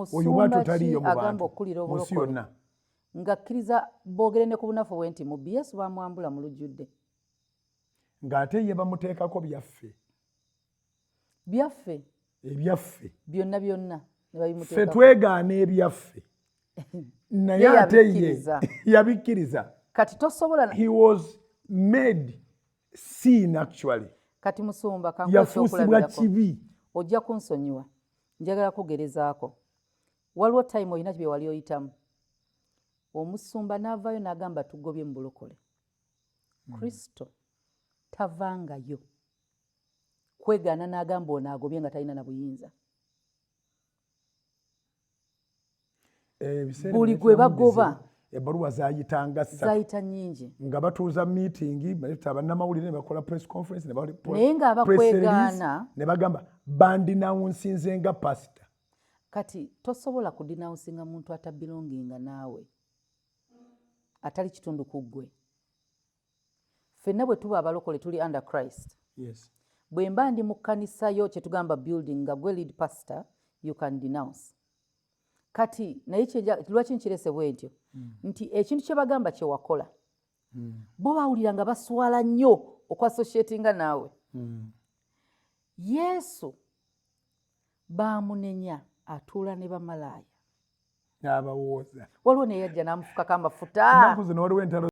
oyo bw'atyo Musumba taliyo ki mu agamba bantu okkulira mu nsi obulokole yonna. ng'akkiriza boogere ne ku bunafu bwe nti mubbi Yesu bamwambula mu lujjudde. Ng'ate ye bamuteekako byaffe ebyaffe byonna byonna ne ffe babimuteekako. twegaana ebyaffe naye Ye ate ye yabikkiriza. yabikkiriza. Kati tosobola He was made sin actually. kati Musumba kankuwa Yafuusibwa ekyokulabirako. kibi. Ojja kunsonyiwa njagala kugerezaako. Waliwo time olina bye wali oyitamu. Omusumba n'avaayo n'agamba tugobye mu bulokole. Kristo tavangayo kwegaana n'agamba ono agobye nga talina na buyinza. Buli gwe bagoba ebbaluwa zaayitanga zayita nnyingi nga batuuza miitingi abannamawulire ne bakola press conference naye ng'abakwegaana ne bagamba bandinawunsinze nga pasita. kati tosobola kudinawunsinga muntu atabilonginga naawe atali kitundu ku ggwe. Ffenna bwe tuba abalokole tuli under Christ. Yes. Bwe mba ndi mu kkanisa yo kye tugamba building nga gwe lead pastor you can denounce. Kati naye lwaki nkirese bwentyo nti ekintu kye bagamba kye wakola bo bawulira nga baswala nnyo okwassociatinga naawe. Yesu baamunenya atuula ne bamalaaya N'abawooza. waliwo ne yajja n'amufukako amafuta. Ennaku zino waliwo entalo